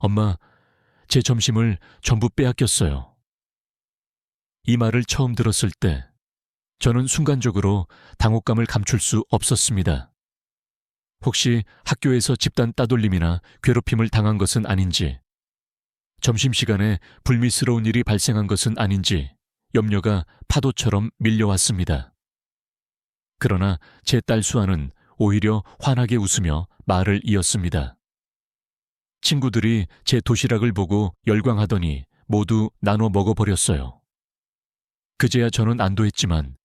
엄마, 제 점심을 전부 빼앗겼어요. 이 말을 처음 들었을 때 저는 순간적으로 당혹감을 감출 수 없었습니다. 혹시 학교에서 집단 따돌림이나 괴롭힘을 당한 것은 아닌지, 점심시간에 불미스러운 일이 발생한 것은 아닌지 염려가 파도처럼 밀려왔습니다. 그러나 제 딸 수아는 오히려 환하게 웃으며 말을 이었습니다. 친구들이 제 도시락을 보고 열광하더니 모두 나눠 먹어버렸어요. 그제야 저는 안도했지만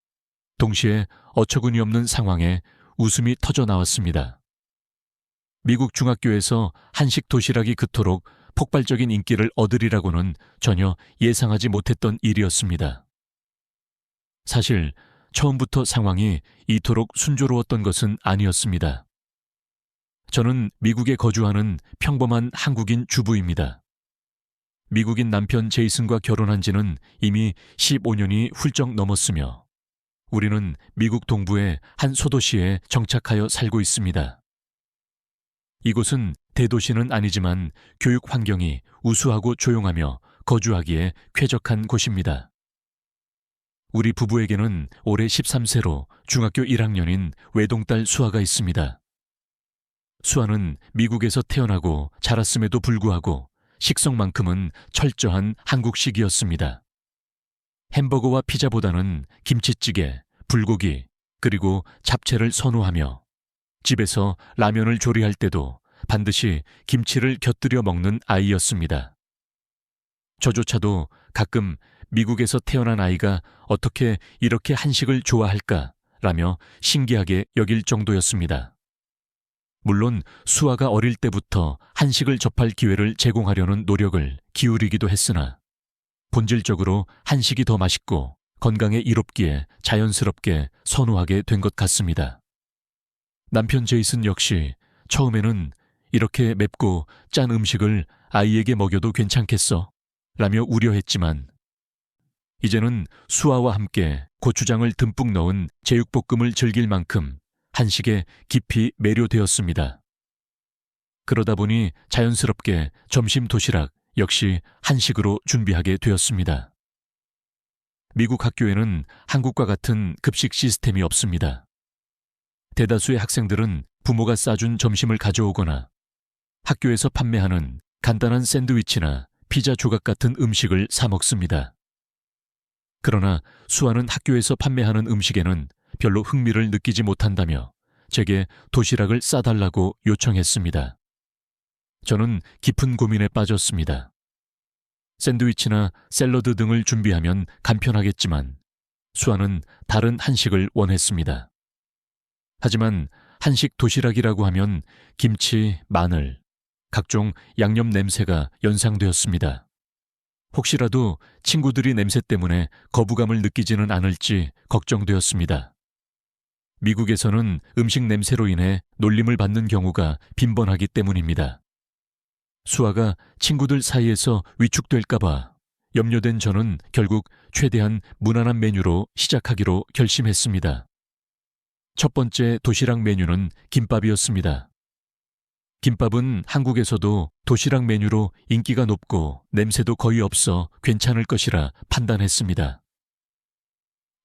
동시에 어처구니 없는 상황에 웃음이 터져 나왔습니다. 미국 중학교에서 한식 도시락이 그토록 폭발적인 인기를 얻으리라고는 전혀 예상하지 못했던 일이었습니다. 사실 처음부터 상황이 이토록 순조로웠던 것은 아니었습니다. 저는 미국에 거주하는 평범한 한국인 주부입니다. 미국인 남편 제이슨과 결혼한 지는 이미 15년이 훌쩍 넘었으며 우리는 미국 동부의 한 소도시에 정착하여 살고 있습니다. 이곳은 대도시는 아니지만 교육 환경이 우수하고 조용하며 거주하기에 쾌적한 곳입니다. 우리 부부에게는 올해 13세로 중학교 1학년인 외동딸 수아가 있습니다. 수아는 미국에서 태어나고 자랐음에도 불구하고 식성만큼은 철저한 한국식이었습니다. 햄버거와 피자보다는 김치찌개, 불고기, 그리고 잡채를 선호하며 집에서 라면을 조리할 때도 반드시 김치를 곁들여 먹는 아이였습니다. 저조차도 가끔 미국에서 태어난 아이가 어떻게 이렇게 한식을 좋아할까라며 신기하게 여길 정도였습니다. 물론 수아가 어릴 때부터 한식을 접할 기회를 제공하려는 노력을 기울이기도 했으나 본질적으로 한식이 더 맛있고 건강에 이롭기에 자연스럽게 선호하게 된 것 같습니다. 남편 제이슨 역시 처음에는 이렇게 맵고 짠 음식을 아이에게 먹여도 괜찮겠어? 라며 우려했지만 이제는 수아와 함께 고추장을 듬뿍 넣은 제육볶음을 즐길 만큼 한식에 깊이 매료되었습니다. 그러다 보니 자연스럽게 점심 도시락 역시 한식으로 준비하게 되었습니다. 미국 학교에는 한국과 같은 급식 시스템이 없습니다. 대다수의 학생들은 부모가 싸준 점심을 가져오거나 학교에서 판매하는 간단한 샌드위치나 피자 조각 같은 음식을 사 먹습니다. 그러나 수아는 학교에서 판매하는 음식에는 별로 흥미를 느끼지 못한다며 제게 도시락을 싸달라고 요청했습니다. 저는 깊은 고민에 빠졌습니다. 샌드위치나 샐러드 등을 준비하면 간편하겠지만 수아는 다른 한식을 원했습니다. 하지만 한식 도시락이라고 하면 김치, 마늘, 각종 양념 냄새가 연상되었습니다. 혹시라도 친구들이 냄새 때문에 거부감을 느끼지는 않을지 걱정되었습니다. 미국에서는 음식 냄새로 인해 놀림을 받는 경우가 빈번하기 때문입니다. 수아가 친구들 사이에서 위축될까봐 염려된 저는 결국 최대한 무난한 메뉴로 시작하기로 결심했습니다. 첫 번째 도시락 메뉴는 김밥이었습니다. 김밥은 한국에서도 도시락 메뉴로 인기가 높고 냄새도 거의 없어 괜찮을 것이라 판단했습니다.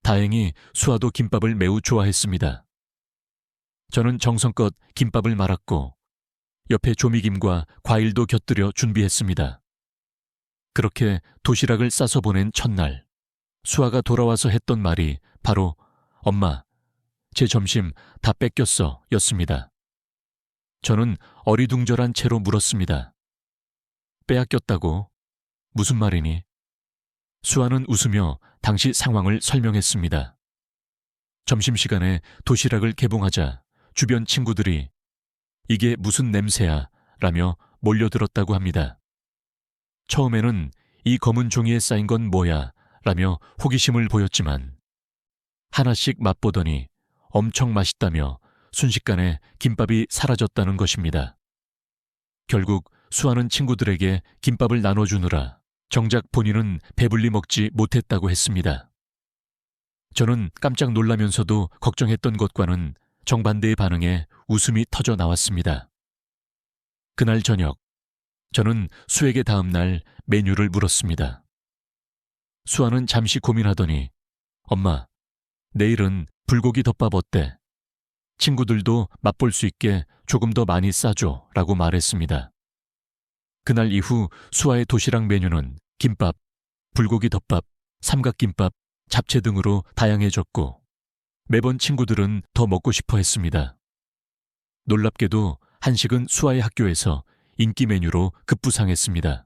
다행히 수아도 김밥을 매우 좋아했습니다. 저는 정성껏 김밥을 말았고 옆에 조미김과 과일도 곁들여 준비했습니다. 그렇게 도시락을 싸서 보낸 첫날, 수아가 돌아와서 했던 말이 바로 "엄마, 제 점심 다 뺏겼어" 였습니다. 저는 어리둥절한 채로 물었습니다. 빼앗겼다고? 무슨 말이니? 수아는 웃으며 당시 상황을 설명했습니다. 점심시간에 도시락을 개봉하자 주변 친구들이 "이게 무슨 냄새야?" 라며 몰려들었다고 합니다. 처음에는 "이 검은 종이에 쌓인 건 뭐야?" 라며 호기심을 보였지만 하나씩 맛보더니 엄청 맛있다며 순식간에 김밥이 사라졌다는 것입니다. 결국 수아는 친구들에게 김밥을 나눠주느라 정작 본인은 배불리 먹지 못했다고 했습니다. 저는 깜짝 놀라면서도 걱정했던 것과는 정반대의 반응에 웃음이 터져 나왔습니다. 그날 저녁, 저는 수에게 다음 날 메뉴를 물었습니다. 수아는 잠시 고민하더니 엄마, 내일은 불고기 덮밥 어때? 친구들도 맛볼 수 있게 조금 더 많이 싸줘 라고 말했습니다. 그날 이후 수아의 도시락 메뉴는 김밥, 불고기 덮밥, 삼각김밥, 잡채 등으로 다양해졌고 매번 친구들은 더 먹고 싶어 했습니다. 놀랍게도 한식은 수아의 학교에서 인기 메뉴로 급부상했습니다.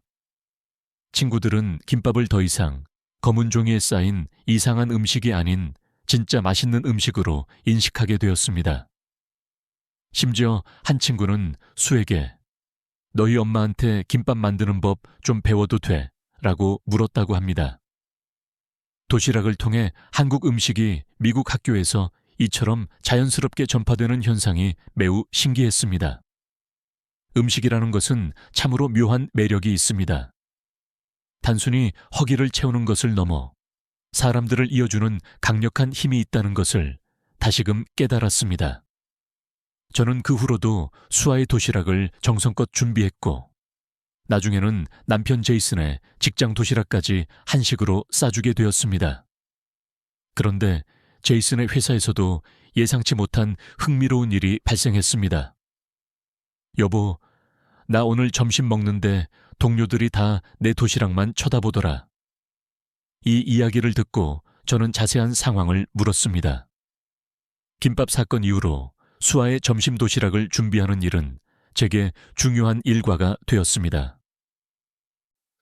친구들은 김밥을 더 이상 검은 종이에 쌓인 이상한 음식이 아닌 진짜 맛있는 음식으로 인식하게 되었습니다. 심지어 한 친구는 수에게 너희 엄마한테 김밥 만드는 법 좀 배워도 돼? 라고 물었다고 합니다. 도시락을 통해 한국 음식이 미국 학교에서 이처럼 자연스럽게 전파되는 현상이 매우 신기했습니다. 음식이라는 것은 참으로 묘한 매력이 있습니다. 단순히 허기를 채우는 것을 넘어 사람들을 이어주는 강력한 힘이 있다는 것을 다시금 깨달았습니다. 저는 그 후로도 수아의 도시락을 정성껏 준비했고 나중에는 남편 제이슨의 직장 도시락까지 한식으로 싸주게 되었습니다. 그런데 제이슨의 회사에서도 예상치 못한 흥미로운 일이 발생했습니다. 여보, 나 오늘 점심 먹는데 동료들이 다 내 도시락만 쳐다보더라. 이 이야기를 듣고 저는 자세한 상황을 물었습니다. 김밥 사건 이후로 수아의 점심 도시락을 준비하는 일은 제게 중요한 일과가 되었습니다.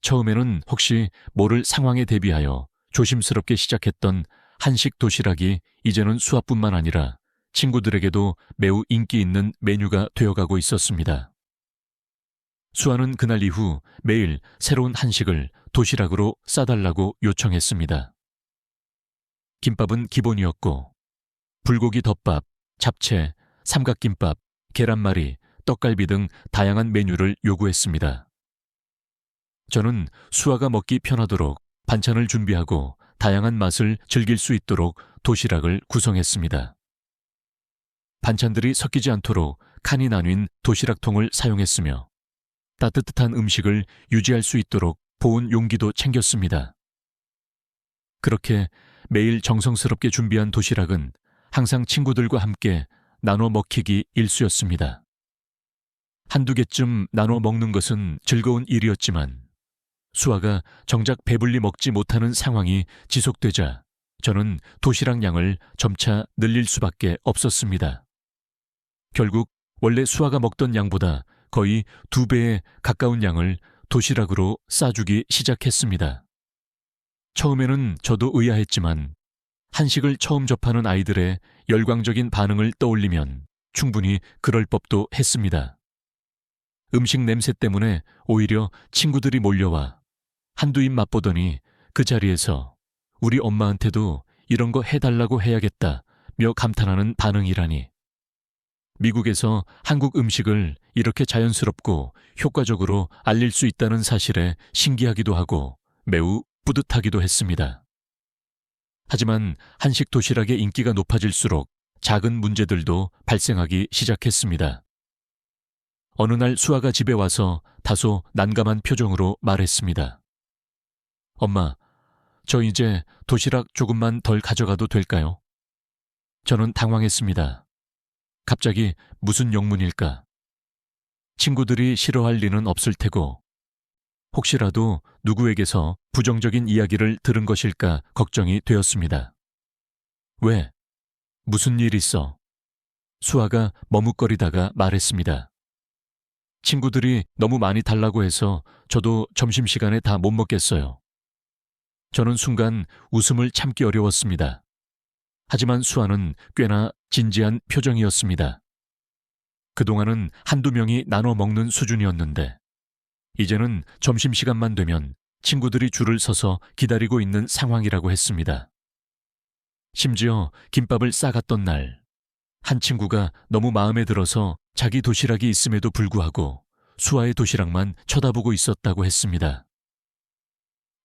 처음에는 혹시 모를 상황에 대비하여 조심스럽게 시작했던 한식 도시락이 이제는 수아뿐만 아니라 친구들에게도 매우 인기 있는 메뉴가 되어가고 있었습니다. 수아는 그날 이후 매일 새로운 한식을 도시락으로 싸달라고 요청했습니다. 김밥은 기본이었고 불고기 덮밥, 잡채, 삼각김밥, 계란말이, 떡갈비 등 다양한 메뉴를 요구했습니다. 저는 수아가 먹기 편하도록 반찬을 준비하고 다양한 맛을 즐길 수 있도록 도시락을 구성했습니다. 반찬들이 섞이지 않도록 칸이 나뉜 도시락통을 사용했으며 따뜻한 음식을 유지할 수 있도록 보온 용기도 챙겼습니다. 그렇게 매일 정성스럽게 준비한 도시락은 항상 친구들과 함께 나눠 먹히기 일쑤였습니다. 한두 개쯤 나눠 먹는 것은 즐거운 일이었지만 수아가 정작 배불리 먹지 못하는 상황이 지속되자 저는 도시락 양을 점차 늘릴 수밖에 없었습니다. 결국 원래 수아가 먹던 양보다 거의 2배에 가까운 양을 도시락으로 싸주기 시작했습니다. 처음에는 저도 의아했지만 한식을 처음 접하는 아이들의 열광적인 반응을 떠올리면 충분히 그럴 법도 했습니다. 음식 냄새 때문에 오히려 친구들이 몰려와 한두 입 맛보더니 그 자리에서 우리 엄마한테도 이런 거 해달라고 해야겠다며 감탄하는 반응이라니. 미국에서 한국 음식을 이렇게 자연스럽고 효과적으로 알릴 수 있다는 사실에 신기하기도 하고 매우 뿌듯하기도 했습니다. 하지만 한식 도시락의 인기가 높아질수록 작은 문제들도 발생하기 시작했습니다. 어느 날 수아가 집에 와서 다소 난감한 표정으로 말했습니다. 엄마, 저 이제 도시락 조금만 덜 가져가도 될까요? 저는 당황했습니다. 갑자기 무슨 영문일까? 친구들이 싫어할 리는 없을 테고 혹시라도 누구에게서 부정적인 이야기를 들은 것일까 걱정이 되었습니다. 왜? 무슨 일 있어? 수아가 머뭇거리다가 말했습니다. 친구들이 너무 많이 달라고 해서 저도 점심시간에 다 못 먹겠어요. 저는 순간 웃음을 참기 어려웠습니다. 하지만 수아는 꽤나 진지한 표정이었습니다. 그동안은 한두 명이 나눠 먹는 수준이었는데 이제는 점심시간만 되면 친구들이 줄을 서서 기다리고 있는 상황이라고 했습니다. 심지어 김밥을 싸갔던 날, 한 친구가 너무 마음에 들어서 자기 도시락이 있음에도 불구하고 수아의 도시락만 쳐다보고 있었다고 했습니다.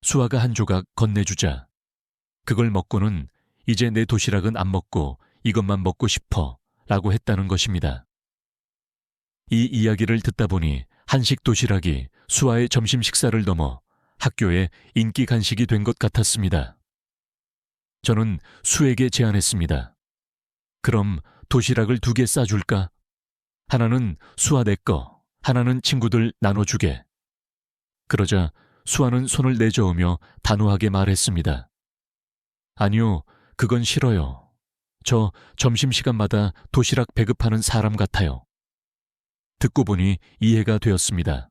수아가 한 조각 건네주자 그걸 먹고는 이제 내 도시락은 안 먹고 이것만 먹고 싶어 라고 했다는 것입니다. 이 이야기를 듣다 보니 한식 도시락이 수아의 점심 식사를 넘어 학교의 인기 간식이 된 것 같았습니다. 저는 수에게 제안했습니다. 그럼 도시락을 2개 싸줄까? 하나는 수아 내 거, 하나는 친구들 나눠주게. 그러자 수아는 손을 내저으며 단호하게 말했습니다. 아니요, 그건 싫어요. 저 점심시간마다 도시락 배급하는 사람 같아요. 듣고 보니 이해가 되었습니다.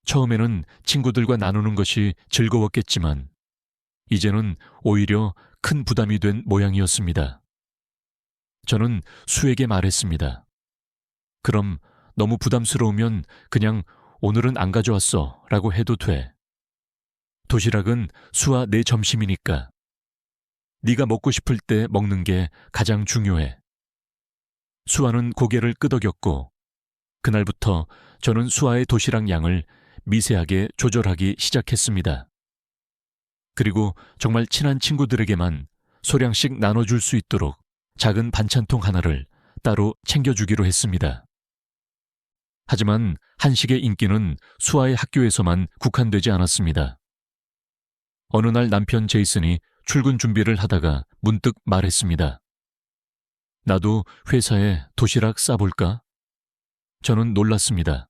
처음에는 친구들과 나누는 것이 즐거웠겠지만 이제는 오히려 큰 부담이 된 모양이었습니다. 저는 수에게 말했습니다. 그럼 너무 부담스러우면 그냥 오늘은 안 가져왔어 라고 해도 돼. 도시락은 수아 내 점심이니까. 네가 먹고 싶을 때 먹는 게 가장 중요해. 수아는 고개를 끄덕였고 그날부터 저는 수아의 도시락 양을 미세하게 조절하기 시작했습니다. 그리고 정말 친한 친구들에게만 소량씩 나눠줄 수 있도록 작은 반찬통 하나를 따로 챙겨주기로 했습니다. 하지만 한식의 인기는 수아의 학교에서만 국한되지 않았습니다. 어느 날 남편 제이슨이 출근 준비를 하다가 문득 말했습니다. 나도 회사에 도시락 싸볼까? 저는 놀랐습니다.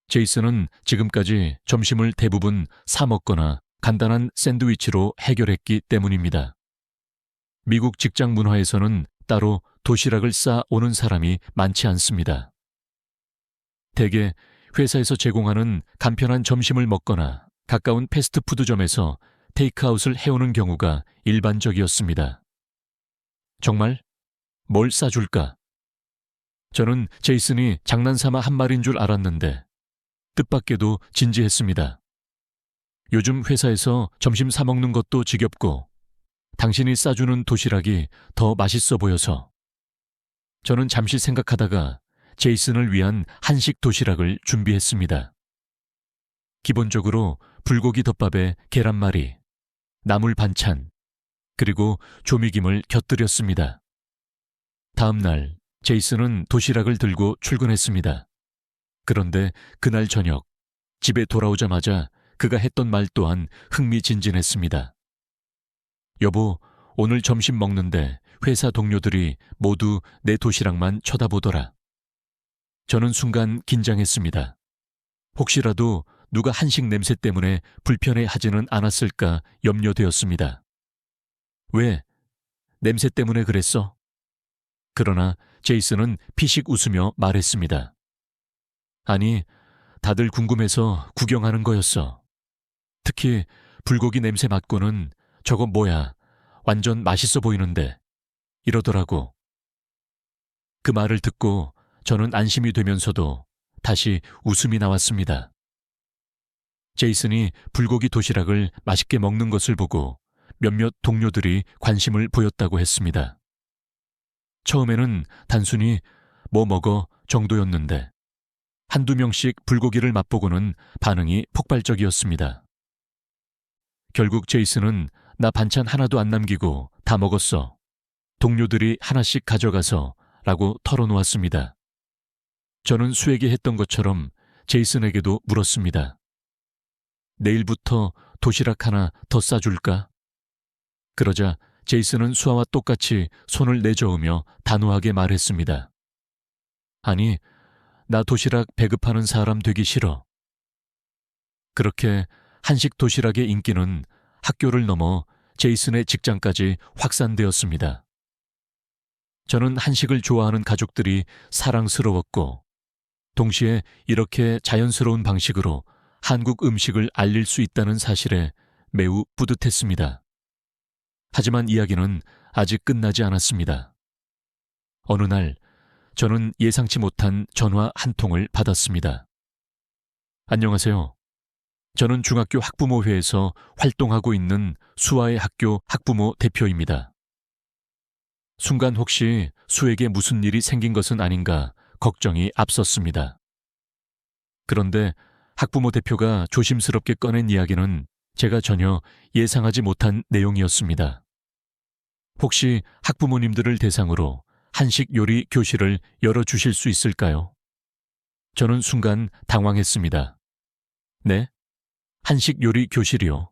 제이슨은 지금까지 점심을 대부분 사 먹거나 간단한 샌드위치로 해결했기 때문입니다. 미국 직장 문화에서는 따로 도시락을 싸 오는 사람이 많지 않습니다. 대개 회사에서 제공하는 간편한 점심을 먹거나 가까운 패스트푸드점에서 테이크아웃을 해오는 경우가 일반적이었습니다. 정말? 뭘 싸줄까? 저는 제이슨이 장난삼아 한 말인 줄 알았는데 뜻밖에도 진지했습니다. 요즘 회사에서 점심 사 먹는 것도 지겹고 당신이 싸주는 도시락이 더 맛있어 보여서. 저는 잠시 생각하다가 제이슨을 위한 한식 도시락을 준비했습니다. 기본적으로 불고기 덮밥에 계란말이, 나물 반찬, 그리고 조미김을 곁들였습니다. 다음 날 제이슨은 도시락을 들고 출근했습니다. 그런데 그날 저녁 집에 돌아오자마자 그가 했던 말 또한 흥미진진했습니다. 여보, 오늘 점심 먹는데 회사 동료들이 모두 내 도시락만 쳐다보더라. 저는 순간 긴장했습니다. 혹시라도 누가 한식 냄새 때문에 불편해하지는 않았을까 염려되었습니다. 왜? 냄새 때문에 그랬어? 그러나 제이슨은 피식 웃으며 말했습니다. 아니, 다들 궁금해서 구경하는 거였어. 특히 불고기 냄새 맡고는 저거 뭐야, 완전 맛있어 보이는데 이러더라고. 그 말을 듣고 저는 안심이 되면서도 다시 웃음이 나왔습니다. 제이슨이 불고기 도시락을 맛있게 먹는 것을 보고 몇몇 동료들이 관심을 보였다고 했습니다. 처음에는 단순히 뭐 먹어 정도였는데 한두 명씩 불고기를 맛보고는 반응이 폭발적이었습니다. 결국 제이슨은 나 반찬 하나도 안 남기고 다 먹었어. 동료들이 하나씩 가져가서 라고 털어놓았습니다. 저는 수에게 했던 것처럼 제이슨에게도 물었습니다. 내일부터 도시락 하나 더 싸줄까? 그러자 제이슨은 수아와 똑같이 손을 내저으며 단호하게 말했습니다. 아니, 나 도시락 배급하는 사람 되기 싫어. 그렇게 한식 도시락의 인기는 학교를 넘어 제이슨의 직장까지 확산되었습니다. 저는 한식을 좋아하는 가족들이 사랑스러웠고 동시에 이렇게 자연스러운 방식으로 한국 음식을 알릴 수 있다는 사실에 매우 뿌듯했습니다. 하지만 이야기는 아직 끝나지 않았습니다. 어느 날 저는 예상치 못한 전화 한 통을 받았습니다. 안녕하세요. 저는 중학교 학부모회에서 활동하고 있는 수아의 학교 학부모 대표입니다. 순간 혹시 수에게 무슨 일이 생긴 것은 아닌가 걱정이 앞섰습니다. 그런데 학부모 대표가 조심스럽게 꺼낸 이야기는 제가 전혀 예상하지 못한 내용이었습니다. 혹시 학부모님들을 대상으로 한식 요리 교실을 열어주실 수 있을까요? 저는 순간 당황했습니다. 네? 한식 요리 교실이요.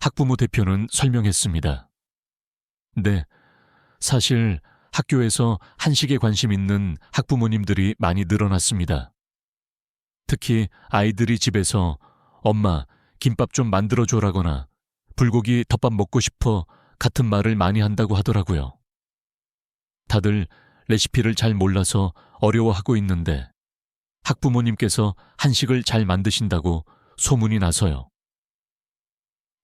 학부모 대표는 설명했습니다. 네, 사실 학교에서 한식에 관심 있는 학부모님들이 많이 늘어났습니다. 특히 아이들이 집에서 엄마, 김밥 좀 만들어줘라거나 불고기 덮밥 먹고 싶어 같은 말을 많이 한다고 하더라고요. 다들 레시피를 잘 몰라서 어려워하고 있는데 학부모님께서 한식을 잘 만드신다고 소문이 나서요.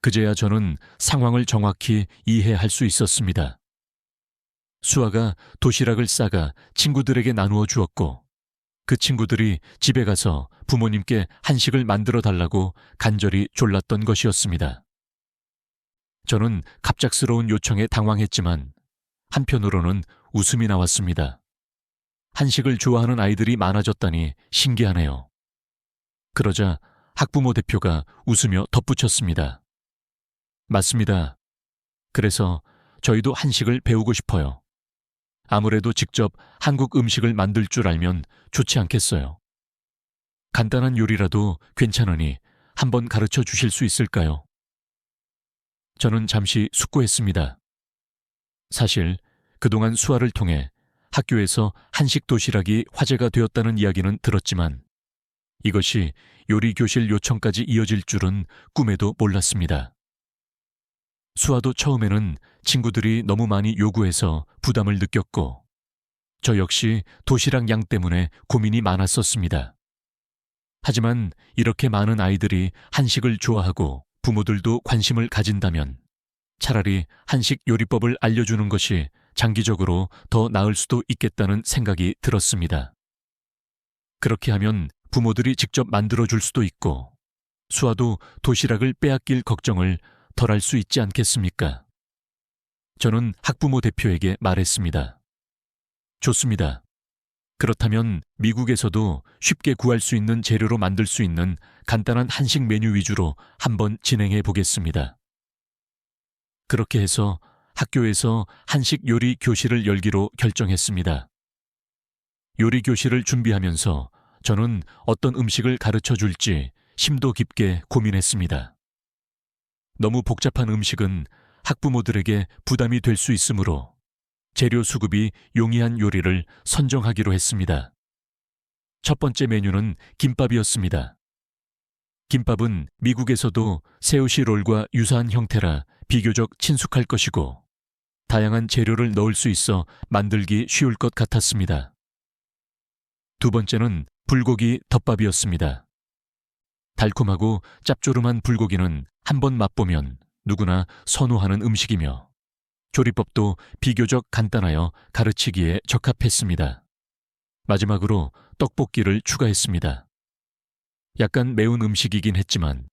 그제야 저는 상황을 정확히 이해할 수 있었습니다. 수아가 도시락을 싸가 친구들에게 나누어 주었고 그 친구들이 집에 가서 부모님께 한식을 만들어 달라고 간절히 졸랐던 것이었습니다. 저는 갑작스러운 요청에 당황했지만 한편으로는 웃음이 나왔습니다. 한식을 좋아하는 아이들이 많아졌다니 신기하네요. 그러자 학부모 대표가 웃으며 덧붙였습니다. 맞습니다. 그래서 저희도 한식을 배우고 싶어요. 아무래도 직접 한국 음식을 만들 줄 알면 좋지 않겠어요. 간단한 요리라도 괜찮으니 한번 가르쳐 주실 수 있을까요? 저는 잠시 숙고했습니다. 사실 그동안 수아를 통해 학교에서 한식 도시락이 화제가 되었다는 이야기는 들었지만 이것이 요리교실 요청까지 이어질 줄은 꿈에도 몰랐습니다. 수아도 처음에는 친구들이 너무 많이 요구해서 부담을 느꼈고 저 역시 도시락 양 때문에 고민이 많았었습니다. 하지만 이렇게 많은 아이들이 한식을 좋아하고 부모들도 관심을 가진다면 차라리 한식 요리법을 알려주는 것이 장기적으로 더 나을 수도 있겠다는 생각이 들었습니다. 그렇게 하면 부모들이 직접 만들어줄 수도 있고 수아도 도시락을 빼앗길 걱정을 덜 할 수 있지 않겠습니까? 저는 학부모 대표에게 말했습니다. 좋습니다. 그렇다면 미국에서도 쉽게 구할 수 있는 재료로 만들 수 있는 간단한 한식 메뉴 위주로 한번 진행해 보겠습니다. 그렇게 해서 학교에서 한식 요리 교실을 열기로 결정했습니다. 요리 교실을 준비하면서 저는 어떤 음식을 가르쳐 줄지 심도 깊게 고민했습니다. 너무 복잡한 음식은 학부모들에게 부담이 될 수 있으므로 재료 수급이 용이한 요리를 선정하기로 했습니다. 첫 번째 메뉴는 김밥이었습니다. 김밥은 미국에서도 새우시 롤과 유사한 형태라 비교적 친숙할 것이고 다양한 재료를 넣을 수 있어 만들기 쉬울 것 같았습니다. 두 번째는 불고기 덮밥이었습니다. 달콤하고 짭조름한 불고기는 한번 맛보면 누구나 선호하는 음식이며 조리법도 비교적 간단하여 가르치기에 적합했습니다. 마지막으로 떡볶이를 추가했습니다. 약간 매운 음식이긴 했지만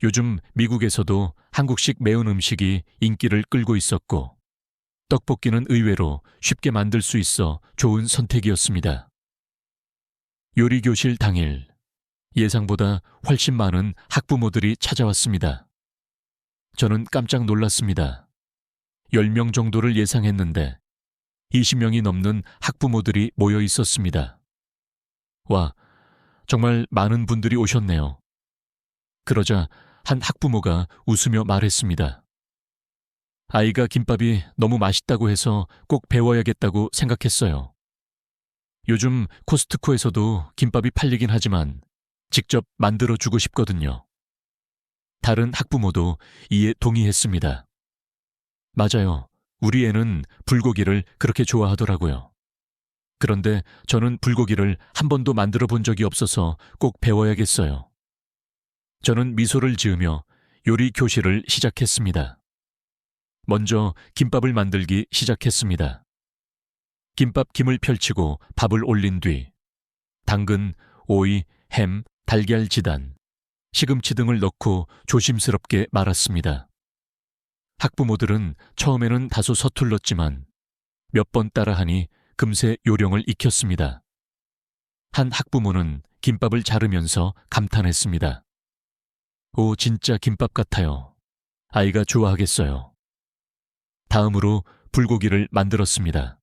요즘 미국에서도 한국식 매운 음식이 인기를 끌고 있었고 떡볶이는 의외로 쉽게 만들 수 있어 좋은 선택이었습니다. 요리교실 당일 예상보다 훨씬 많은 학부모들이 찾아왔습니다. 저는 깜짝 놀랐습니다. 10명 정도를 예상했는데 20명이 넘는 학부모들이 모여 있었습니다. 와, 정말 많은 분들이 오셨네요. 그러자 한 학부모가 웃으며 말했습니다. 아이가 김밥이 너무 맛있다고 해서 꼭 배워야겠다고 생각했어요. 요즘 코스트코에서도 김밥이 팔리긴 하지만 직접 만들어주고 싶거든요. 다른 학부모도 이에 동의했습니다. 맞아요. 우리 애는 불고기를 그렇게 좋아하더라고요. 그런데 저는 불고기를 한 번도 만들어 본 적이 없어서 꼭 배워야겠어요. 저는 미소를 지으며 요리 교실을 시작했습니다. 먼저 김밥을 만들기 시작했습니다. 김밥 김을 펼치고 밥을 올린 뒤 당근, 오이, 햄, 달걀 지단, 시금치 등을 넣고 조심스럽게 말았습니다. 학부모들은 처음에는 다소 서툴렀지만 몇 번 따라하니 금세 요령을 익혔습니다. 한 학부모는 김밥을 자르면서 감탄했습니다. 오, 진짜 김밥 같아요. 아이가 좋아하겠어요. 다음으로 불고기를 만들었습니다.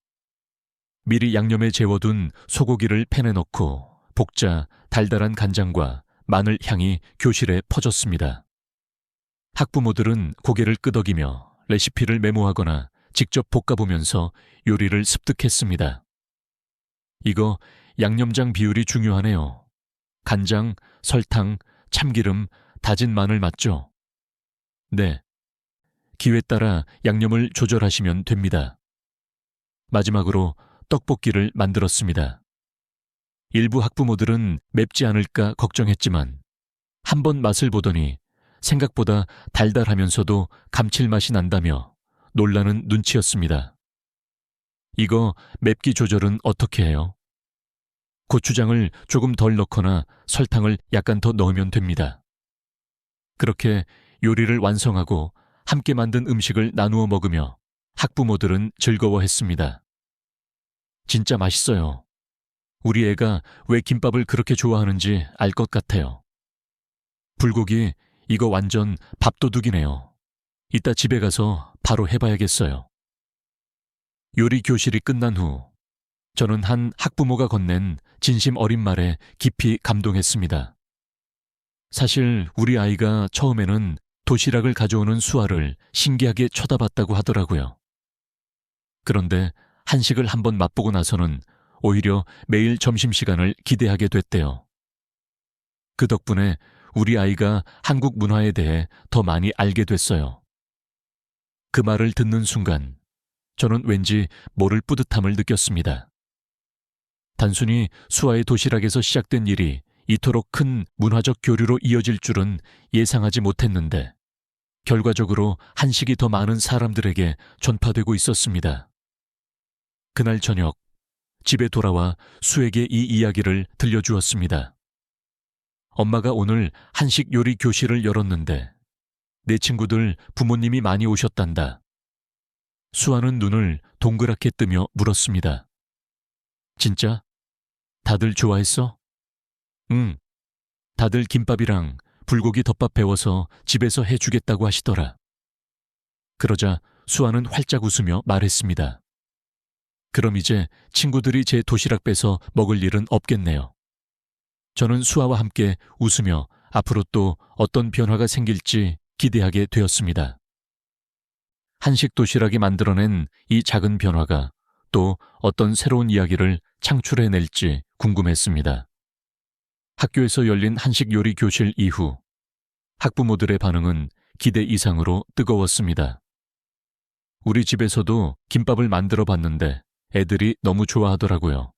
미리 양념에 재워둔 소고기를 팬에 넣고 볶자 달달한 간장과 마늘 향이 교실에 퍼졌습니다. 학부모들은 고개를 끄덕이며 레시피를 메모하거나 직접 볶아보면서 요리를 습득했습니다. 이거 양념장 비율이 중요하네요. 간장, 설탕, 참기름, 다진 마늘 맞죠? 네. 기회 따라 양념을 조절하시면 됩니다. 마지막으로 떡볶이를 만들었습니다. 일부 학부모들은 맵지 않을까 걱정했지만 한번 맛을 보더니 생각보다 달달하면서도 감칠맛이 난다며 놀라는 눈치였습니다. 이거 맵기 조절은 어떻게 해요? 고추장을 조금 덜 넣거나 설탕을 약간 더 넣으면 됩니다. 그렇게 요리를 완성하고 함께 만든 음식을 나누어 먹으며 학부모들은 즐거워했습니다. 진짜 맛있어요. 우리 애가 왜 김밥을 그렇게 좋아하는지 알 것 같아요. 불고기, 이거 완전 밥도둑이네요. 이따 집에 가서 바로 해봐야겠어요. 요리 교실이 끝난 후 저는 한 학부모가 건넨 진심 어린 말에 깊이 감동했습니다. 사실 우리 아이가 처음에는 도시락을 가져오는 수아를 신기하게 쳐다봤다고 하더라고요. 그런데 한식을 한번 맛보고 나서는 오히려 매일 점심시간을 기대하게 됐대요. 그 덕분에 우리 아이가 한국 문화에 대해 더 많이 알게 됐어요. 그 말을 듣는 순간 저는 왠지 모를 뿌듯함을 느꼈습니다. 단순히 수아의 도시락에서 시작된 일이 이토록 큰 문화적 교류로 이어질 줄은 예상하지 못했는데 결과적으로 한식이 더 많은 사람들에게 전파되고 있었습니다. 그날 저녁 집에 돌아와 수에게 이 이야기를 들려주었습니다. 엄마가 오늘 한식 요리 교실을 열었는데 내 친구들 부모님이 많이 오셨단다. 수아는 눈을 동그랗게 뜨며 물었습니다. 진짜? 다들 좋아했어? 응. 다들 김밥이랑 불고기 덮밥 배워서 집에서 해주겠다고 하시더라. 그러자 수아는 활짝 웃으며 말했습니다. 그럼 이제 친구들이 제 도시락 빼서 먹을 일은 없겠네요. 저는 수아와 함께 웃으며 앞으로 또 어떤 변화가 생길지 기대하게 되었습니다. 한식 도시락이 만들어낸 이 작은 변화가 또 어떤 새로운 이야기를 창출해낼지 궁금했습니다. 학교에서 열린 한식 요리 교실 이후 학부모들의 반응은 기대 이상으로 뜨거웠습니다. 우리 집에서도 김밥을 만들어 봤는데 애들이 너무 좋아하더라고요.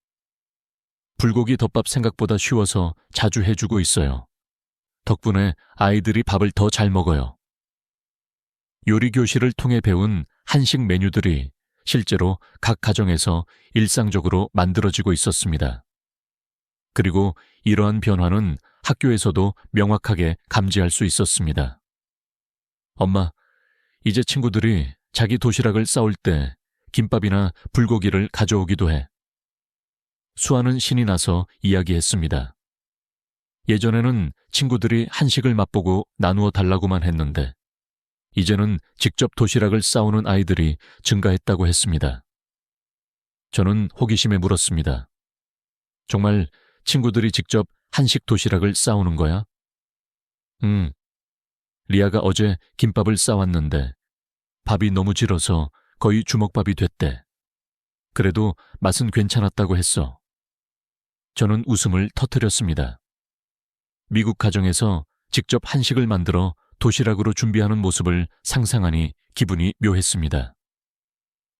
불고기 덮밥 생각보다 쉬워서 자주 해주고 있어요. 덕분에 아이들이 밥을 더 잘 먹어요. 요리 교실을 통해 배운 한식 메뉴들이 실제로 각 가정에서 일상적으로 만들어지고 있었습니다. 그리고 이러한 변화는 학교에서도 명확하게 감지할 수 있었습니다. 엄마, 이제 친구들이 자기 도시락을 싸올 때 김밥이나 불고기를 가져오기도 해. 수아는 신이 나서 이야기했습니다. 예전에는 친구들이 한식을 맛보고 나누어 달라고만 했는데 이제는 직접 도시락을 싸오는 아이들이 증가했다고 했습니다. 저는 호기심에 물었습니다. 정말 친구들이 직접 한식 도시락을 싸오는 거야? 응. 리아가 어제 김밥을 싸왔는데 밥이 너무 질어서 거의 주먹밥이 됐대. 그래도 맛은 괜찮았다고 했어. 저는 웃음을 터뜨렸습니다. 미국 가정에서 직접 한식을 만들어 도시락으로 준비하는 모습을 상상하니 기분이 묘했습니다.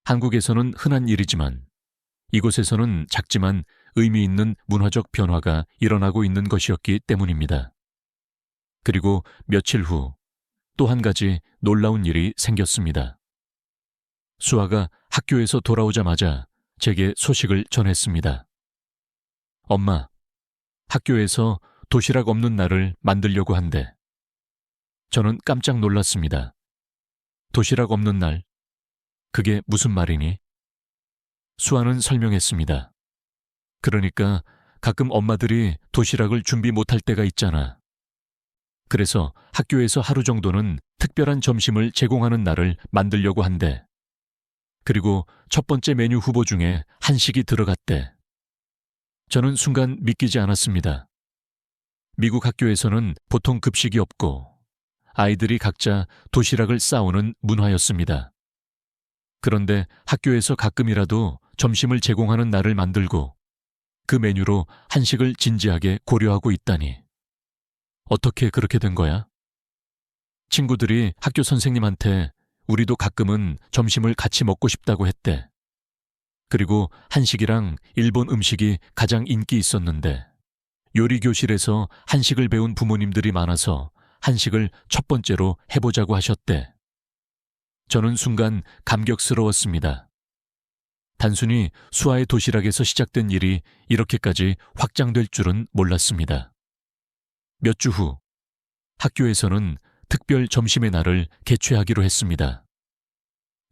한국에서는 흔한 일이지만 이곳에서는 작지만 의미 있는 문화적 변화가 일어나고 있는 것이었기 때문입니다. 그리고 며칠 후 또 한 가지 놀라운 일이 생겼습니다. 수아가 학교에서 돌아오자마자 제게 소식을 전했습니다. 엄마, 학교에서 도시락 없는 날을 만들려고 한대. 저는 깜짝 놀랐습니다. 도시락 없는 날? 그게 무슨 말이니? 수아는 설명했습니다. 그러니까 가끔 엄마들이 도시락을 준비 못할 때가 있잖아. 그래서 학교에서 하루 정도는 특별한 점심을 제공하는 날을 만들려고 한대. 그리고 첫 번째 메뉴 후보 중에 한식이 들어갔대. 저는 순간 믿기지 않았습니다. 미국 학교에서는 보통 급식이 없고 아이들이 각자 도시락을 싸오는 문화였습니다. 그런데 학교에서 가끔이라도 점심을 제공하는 날을 만들고 그 메뉴로 한식을 진지하게 고려하고 있다니. 어떻게 그렇게 된 거야? 친구들이 학교 선생님한테 우리도 가끔은 점심을 같이 먹고 싶다고 했대. 그리고 한식이랑 일본 음식이 가장 인기 있었는데 요리교실에서 한식을 배운 부모님들이 많아서 한식을 첫 번째로 해보자고 하셨대. 저는 순간 감격스러웠습니다. 단순히 수아의 도시락에서 시작된 일이 이렇게까지 확장될 줄은 몰랐습니다. 몇 주 후, 학교에서는 특별 점심의 날을 개최하기로 했습니다.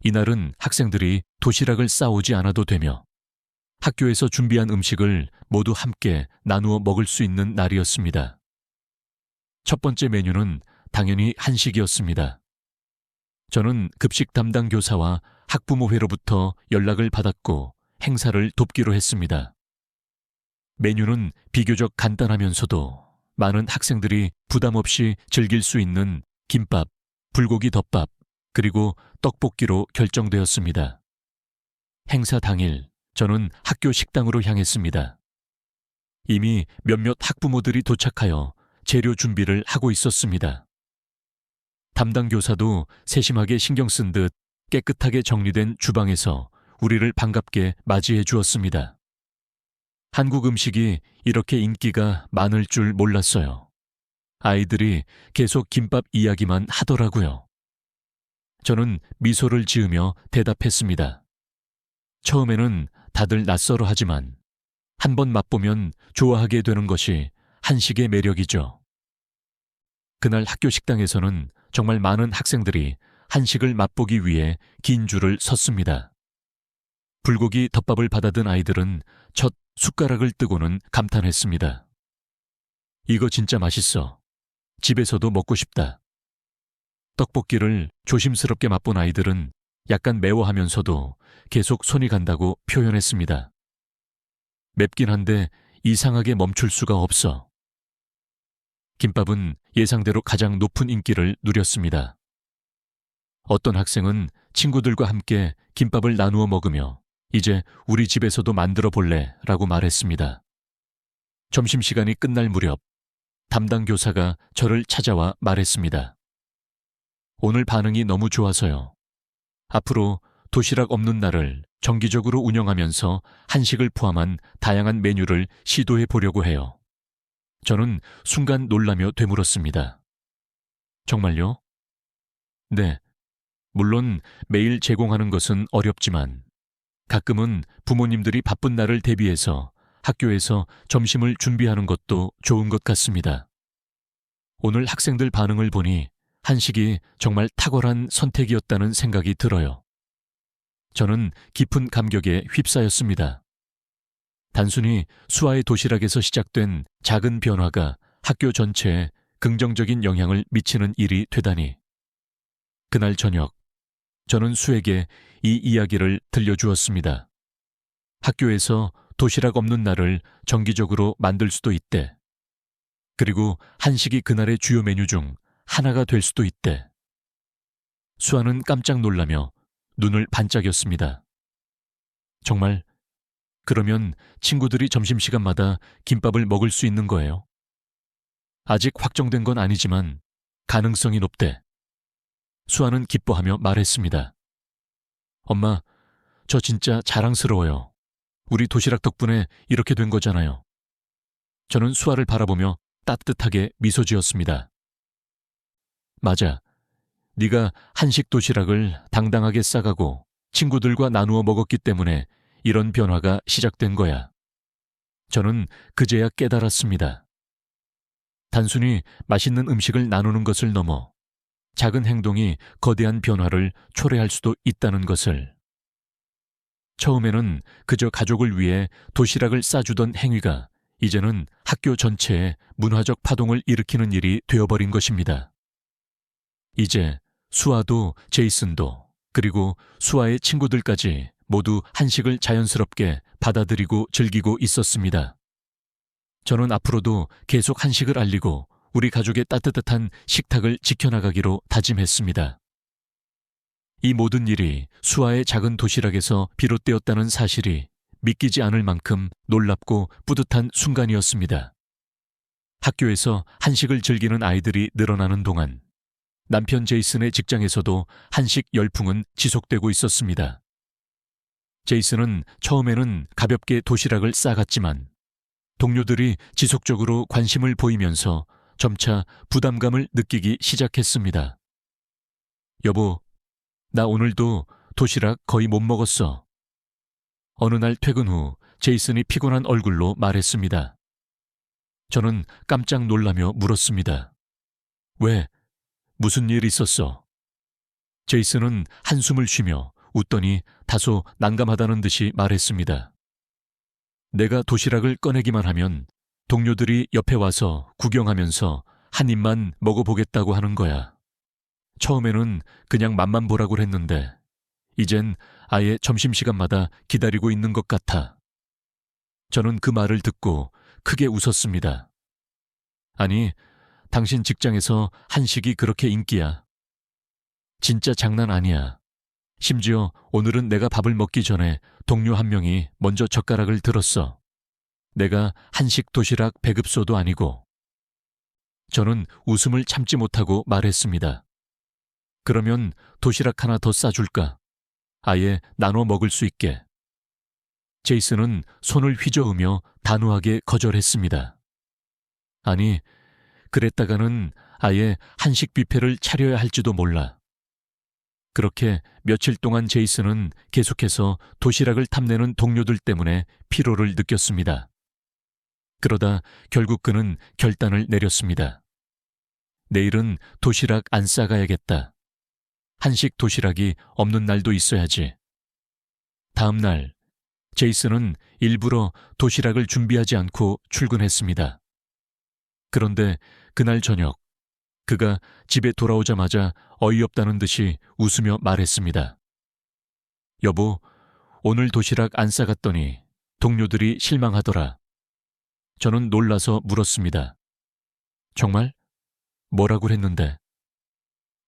이날은 학생들이 도시락을 싸오지 않아도 되며 학교에서 준비한 음식을 모두 함께 나누어 먹을 수 있는 날이었습니다. 첫 번째 메뉴는 당연히 한식이었습니다. 저는 급식 담당 교사와 학부모회로부터 연락을 받았고 행사를 돕기로 했습니다. 메뉴는 비교적 간단하면서도 많은 학생들이 부담 없이 즐길 수 있는 김밥, 불고기 덮밥, 그리고 떡볶이로 결정되었습니다. 행사 당일, 저는 학교 식당으로 향했습니다. 이미 몇몇 학부모들이 도착하여 재료 준비를 하고 있었습니다. 담당 교사도 세심하게 신경 쓴 듯 깨끗하게 정리된 주방에서 우리를 반갑게 맞이해 주었습니다. 한국 음식이 이렇게 인기가 많을 줄 몰랐어요. 아이들이 계속 김밥 이야기만 하더라고요. 저는 미소를 지으며 대답했습니다. 처음에는 다들 낯설어 하지만 한번 맛보면 좋아하게 되는 것이 한식의 매력이죠. 그날 학교 식당에서는 정말 많은 학생들이 한식을 맛보기 위해 긴 줄을 섰습니다. 불고기 덮밥을 받아든 아이들은 첫 숟가락을 뜨고는 감탄했습니다. 이거 진짜 맛있어. 집에서도 먹고 싶다. 떡볶이를 조심스럽게 맛본 아이들은 약간 매워하면서도 계속 손이 간다고 표현했습니다. 맵긴 한데 이상하게 멈출 수가 없어. 김밥은 예상대로 가장 높은 인기를 누렸습니다. 어떤 학생은 친구들과 함께 김밥을 나누어 먹으며 이제 우리 집에서도 만들어 볼래 라고 말했습니다. 점심시간이 끝날 무렵 담당 교사가 저를 찾아와 말했습니다. 오늘 반응이 너무 좋아서요. 앞으로 도시락 없는 날을 정기적으로 운영하면서 한식을 포함한 다양한 메뉴를 시도해 보려고 해요. 저는 순간 놀라며 되물었습니다. 정말요? 네. 물론 매일 제공하는 것은 어렵지만 가끔은 부모님들이 바쁜 날을 대비해서 학교에서 점심을 준비하는 것도 좋은 것 같습니다. 오늘 학생들 반응을 보니 한식이 정말 탁월한 선택이었다는 생각이 들어요. 저는 깊은 감격에 휩싸였습니다. 단순히 수아의 도시락에서 시작된 작은 변화가 학교 전체에 긍정적인 영향을 미치는 일이 되다니. 그날 저녁, 저는 수에게 이 이야기를 들려주었습니다. 학교에서 도시락 없는 날을 정기적으로 만들 수도 있대. 그리고 한식이 그날의 주요 메뉴 중 하나가 될 수도 있대. 수아는 깜짝 놀라며 눈을 반짝였습니다. 정말, 그러면 친구들이 점심시간마다 김밥을 먹을 수 있는 거예요? 아직 확정된 건 아니지만 가능성이 높대. 수아는 기뻐하며 말했습니다. 엄마, 저 진짜 자랑스러워요. 우리 도시락 덕분에 이렇게 된 거잖아요. 저는 수아를 바라보며 따뜻하게 미소 지었습니다. 맞아. 네가 한식 도시락을 당당하게 싸가고 친구들과 나누어 먹었기 때문에 이런 변화가 시작된 거야. 저는 그제야 깨달았습니다. 단순히 맛있는 음식을 나누는 것을 넘어 작은 행동이 거대한 변화를 초래할 수도 있다는 것을. 처음에는 그저 가족을 위해 도시락을 싸주던 행위가 이제는 학교 전체에 문화적 파동을 일으키는 일이 되어버린 것입니다. 이제 수아도 제이슨도 그리고 수아의 친구들까지 모두 한식을 자연스럽게 받아들이고 즐기고 있었습니다. 저는 앞으로도 계속 한식을 알리고 우리 가족의 따뜻한 식탁을 지켜나가기로 다짐했습니다. 이 모든 일이 수아의 작은 도시락에서 비롯되었다는 사실이 믿기지 않을 만큼 놀랍고 뿌듯한 순간이었습니다. 학교에서 한식을 즐기는 아이들이 늘어나는 동안 남편 제이슨의 직장에서도 한식 열풍은 지속되고 있었습니다. 제이슨은 처음에는 가볍게 도시락을 싸갔지만 동료들이 지속적으로 관심을 보이면서 점차 부담감을 느끼기 시작했습니다. 여보, 나 오늘도 도시락 거의 못 먹었어. 어느 날 퇴근 후 제이슨이 피곤한 얼굴로 말했습니다. 저는 깜짝 놀라며 물었습니다. 왜? 무슨 일 있었어? 제이슨은 한숨을 쉬며 웃더니 다소 난감하다는 듯이 말했습니다. 내가 도시락을 꺼내기만 하면 동료들이 옆에 와서 구경하면서 한 입만 먹어보겠다고 하는 거야. 처음에는 그냥 맛만 보라고 했는데 이젠 아예 점심시간마다 기다리고 있는 것 같아. 저는 그 말을 듣고 크게 웃었습니다. 아니, 당신 직장에서 한식이 그렇게 인기야. 진짜 장난 아니야. 심지어 오늘은 내가 밥을 먹기 전에 동료 한 명이 먼저 젓가락을 들었어. 내가 한식 도시락 배급소도 아니고. 저는 웃음을 참지 못하고 말했습니다. 그러면 도시락 하나 더 싸줄까? 아예 나눠 먹을 수 있게. 제이슨은 손을 휘저으며 단호하게 거절했습니다. 아니, 그랬다가는 아예 한식 뷔페를 차려야 할지도 몰라. 그렇게 며칠 동안 제이슨은 계속해서 도시락을 탐내는 동료들 때문에 피로를 느꼈습니다. 그러다 결국 그는 결단을 내렸습니다. 내일은 도시락 안 싸가야겠다. 한식 도시락이 없는 날도 있어야지. 다음 날, 제이슨은 일부러 도시락을 준비하지 않고 출근했습니다. 그런데 그날 저녁, 그가 집에 돌아오자마자 어이없다는 듯이 웃으며 말했습니다. 여보, 오늘 도시락 안 싸갔더니 동료들이 실망하더라. 저는 놀라서 물었습니다. 정말? 뭐라고 했는데?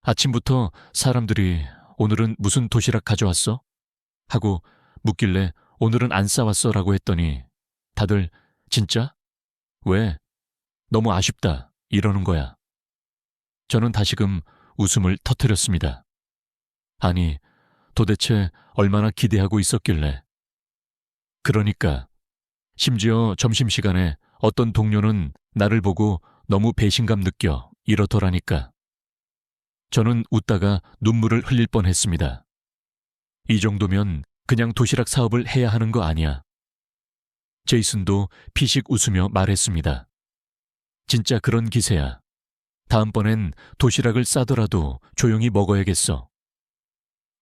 아침부터 사람들이 오늘은 무슨 도시락 가져왔어? 하고 묻길래 오늘은 안 싸왔어 라고 했더니 다들 진짜? 왜? 너무 아쉽다 이러는 거야. 저는 다시금 웃음을 터뜨렸습니다. 아니, 도대체 얼마나 기대하고 있었길래. 그러니까 심지어 점심시간에 어떤 동료는 나를 보고 너무 배신감 느껴 이러더라니까. 저는 웃다가 눈물을 흘릴 뻔했습니다. 이 정도면 그냥 도시락 사업을 해야 하는 거 아니야. 제이슨도 피식 웃으며 말했습니다. 진짜 그런 기세야. 다음번엔 도시락을 싸더라도 조용히 먹어야겠어.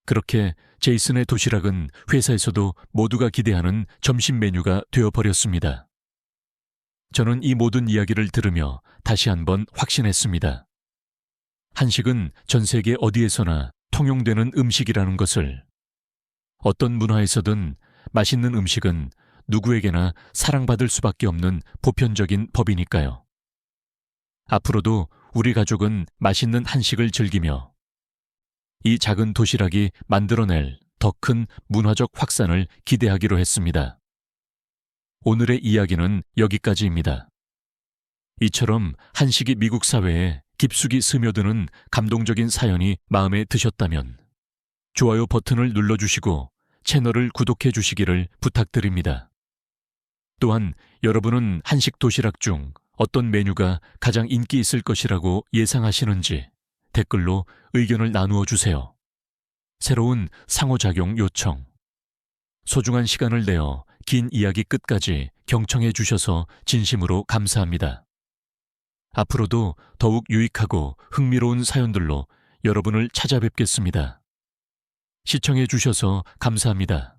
그렇게 제이슨의 도시락은 회사에서도 모두가 기대하는 점심 메뉴가 되어버렸습니다. 저는 이 모든 이야기를 들으며 다시 한번 확신했습니다. 한식은 전 세계 어디에서나 통용되는 음식이라는 것을. 어떤 문화에서든 맛있는 음식은 누구에게나 사랑받을 수밖에 없는 보편적인 법이니까요. 앞으로도 우리 가족은 맛있는 한식을 즐기며 이 작은 도시락이 만들어낼 더 큰 문화적 확산을 기대하기로 했습니다. 오늘의 이야기는 여기까지입니다. 이처럼 한식이 미국 사회에 깊숙이 스며드는 감동적인 사연이 마음에 드셨다면 좋아요 버튼을 눌러주시고 채널을 구독해 주시기를 부탁드립니다. 또한 여러분은 한식 도시락 중 어떤 메뉴가 가장 인기 있을 것이라고 예상하시는지 댓글로 의견을 나누어 주세요. 새로운 상호작용 요청. 소중한 시간을 내어 긴 이야기 끝까지 경청해 주셔서 진심으로 감사합니다. 앞으로도 더욱 유익하고 흥미로운 사연들로 여러분을 찾아뵙겠습니다. 시청해 주셔서 감사합니다.